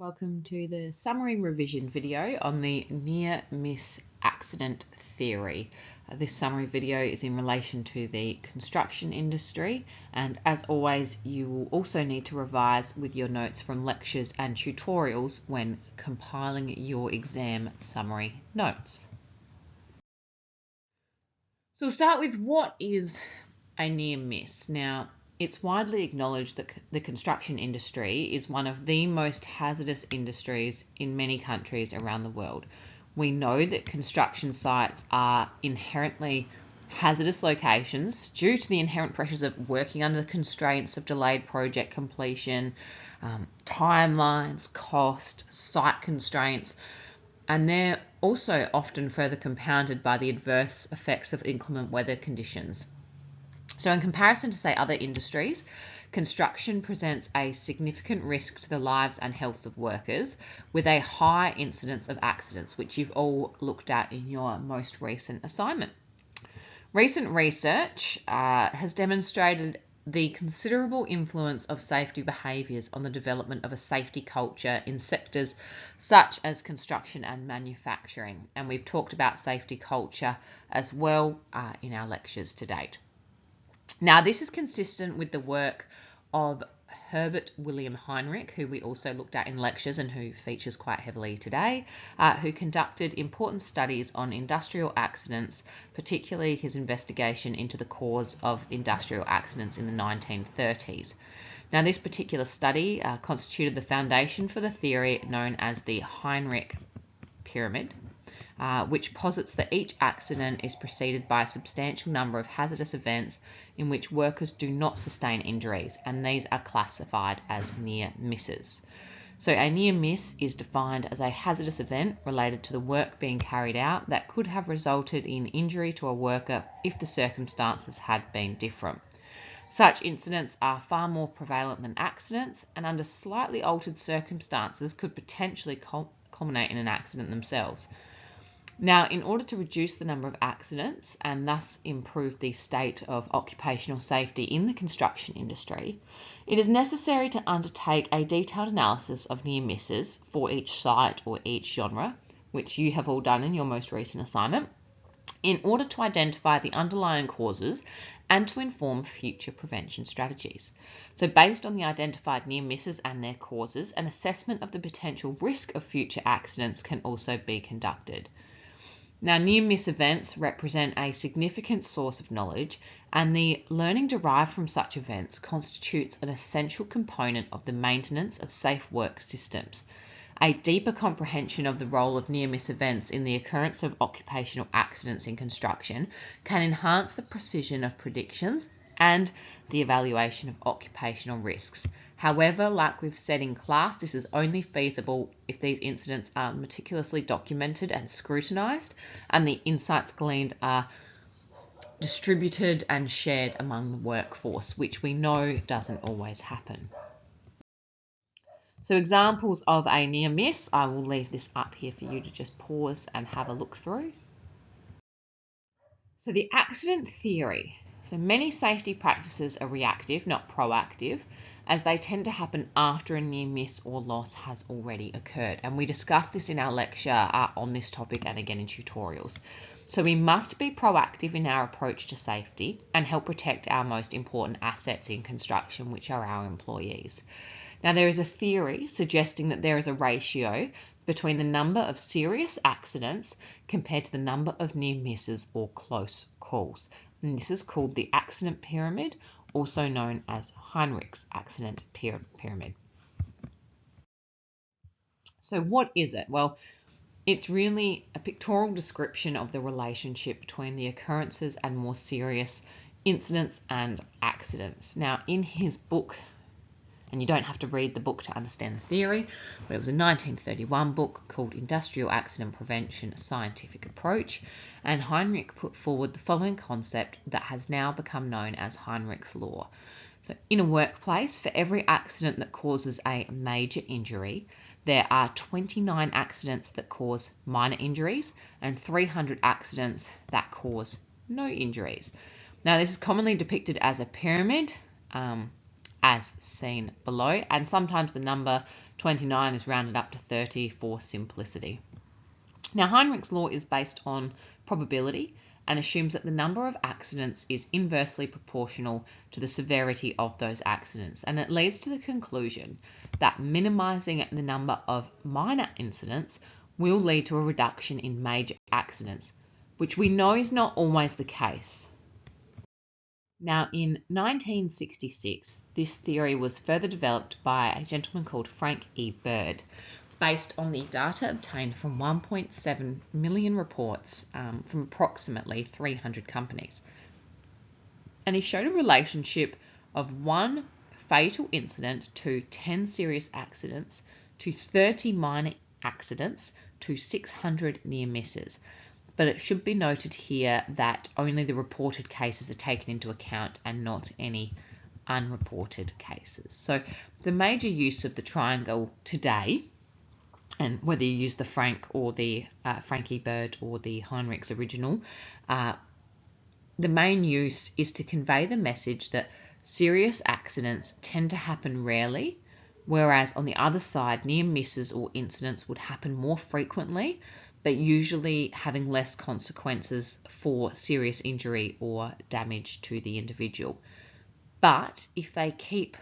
Welcome to the summary revision video on the near-miss accident theory. This summary video is in relation to the construction industry, and as always you will also need to revise with your notes from lectures and tutorials when compiling your exam summary notes. So we'll start with what is a near miss. Now, it's widely acknowledged that the construction industry is one of the most hazardous industries in many countries around the world. We know that construction sites are inherently hazardous locations due to the inherent pressures of working under the constraints of delayed project completion, timelines, cost, site constraints, and they're also often further compounded by the adverse effects of inclement weather conditions. So in comparison to, say, other industries, construction presents a significant risk to the lives and health of workers with a high incidence of accidents, which you've all looked at in your most recent assignment. Recent research has demonstrated the considerable influence of safety behaviours on the development of a safety culture in sectors such as construction and manufacturing. And we've talked about safety culture as well in our lectures to date. Now, this is consistent with the work of Herbert William Heinrich, who we also looked at in lectures and who features quite heavily today, who conducted important studies on industrial accidents, particularly his investigation into the cause of industrial accidents in the 1930s. Now, this particular study constituted the foundation for the theory known as the Heinrich pyramid, which posits that each accident is preceded by a substantial number of hazardous events in which workers do not sustain injuries, and these are classified as near misses. So a near miss is defined as a hazardous event related to the work being carried out that could have resulted in injury to a worker if the circumstances had been different. Such incidents are far more prevalent than accidents, and under slightly altered circumstances could potentially culminate in an accident themselves. Now, in order to reduce the number of accidents and thus improve the state of occupational safety in the construction industry, it is necessary to undertake a detailed analysis of near misses for each site or each genre, which you have all done in your most recent assignment, in order to identify the underlying causes and to inform future prevention strategies. So based on the identified near misses and their causes, an assessment of the potential risk of future accidents can also be conducted. Now, near-miss events represent a significant source of knowledge, and the learning derived from such events constitutes an essential component of the maintenance of safe work systems. A deeper comprehension of the role of near-miss events in the occurrence of occupational accidents in construction can enhance the precision of predictions and the evaluation of occupational risks. However, like we've said in class, this is only feasible if these incidents are meticulously documented and scrutinised, and the insights gleaned are distributed and shared among the workforce, which we know doesn't always happen. So examples of a near miss, I will leave this up here for you to just pause and have a look through. So the accident theory. So many safety practices are reactive, not proactive, as they tend to happen after a near miss or loss has already occurred. And we discussed this in our lecture on this topic and again in tutorials. So we must be proactive in our approach to safety and help protect our most important assets in construction, which are our employees. Now, there is a theory suggesting that there is a ratio between the number of serious accidents compared to the number of near misses or close calls. And this is called the accident pyramid, also known as Heinrich's accident pyramid. So what is it? Well, it's really a pictorial description of the relationship between the occurrences and more serious incidents and accidents. Now, in his book, and you don't have to read the book to understand the theory, but it was a 1931 book called Industrial Accident Prevention: A Scientific Approach, and Heinrich put forward the following concept that has now become known as Heinrich's law. So in a workplace, for every accident that causes a major injury, there are 29 accidents that cause minor injuries and 300 accidents that cause no injuries. Now, this is commonly depicted as a pyramid, as seen below, and sometimes the number 29 is rounded up to 30 for simplicity. Now, Heinrich's law is based on probability and assumes that the number of accidents is inversely proportional to the severity of those accidents, and it leads to the conclusion that minimizing the number of minor incidents will lead to a reduction in major accidents, which we know is not always the case. Now, in 1966, this theory was further developed by a gentleman called Frank E. Bird, based on the data obtained from 1.7 million reports from approximately 300 companies. And he showed a relationship of 1 fatal incident to 10 serious accidents to 30 minor accidents to 600 near misses. But it should be noted here that only the reported cases are taken into account and not any unreported cases. So the major use of the triangle today, and whether you use the Frank or the Frank E. Bird or the Heinrich's original, the main use is to convey the message that serious accidents tend to happen rarely, whereas on the other side, near misses or incidents would happen more frequently, but usually having less consequences for serious injury or damage to the individual. But if they keep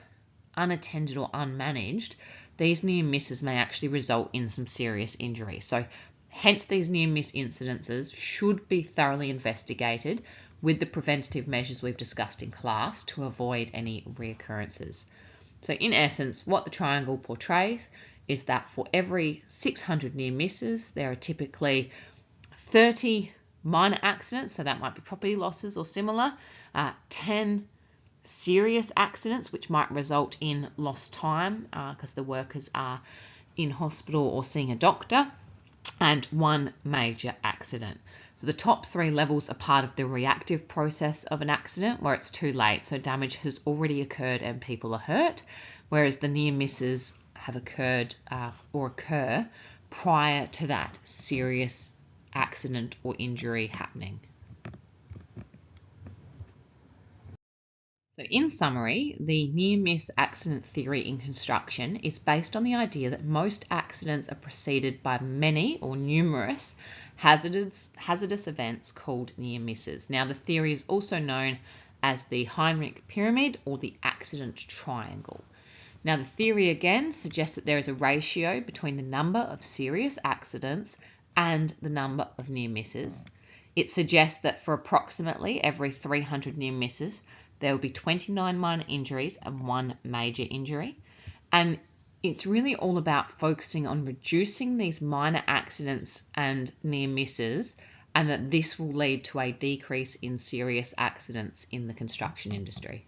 unattended or unmanaged, these near misses may actually result in some serious injury. So hence these near miss incidences should be thoroughly investigated with the preventative measures we've discussed in class to avoid any reoccurrences. So in essence, what the triangle portrays is that for every 600 near misses, there are typically 30 minor accidents, so that might be property losses or similar, 10 serious accidents, which might result in lost time because the workers are in hospital or seeing a doctor, and 1 major accident. So the top 3 levels are part of the reactive process of an accident where it's too late, so damage has already occurred and people are hurt, whereas the near misses have occurred or occur prior to that serious accident or injury happening. So in summary, the near-miss accident theory in construction is based on the idea that most accidents are preceded by many or numerous hazardous events called near misses. Now, the theory is also known as the Heinrich pyramid or the accident triangle. Now, the theory again suggests that there is a ratio between the number of serious accidents and the number of near misses. It suggests that for approximately every 300 near misses, there will be 29 minor injuries and 1 major injury. And it's really all about focusing on reducing these minor accidents and near misses, and that this will lead to a decrease in serious accidents in the construction industry.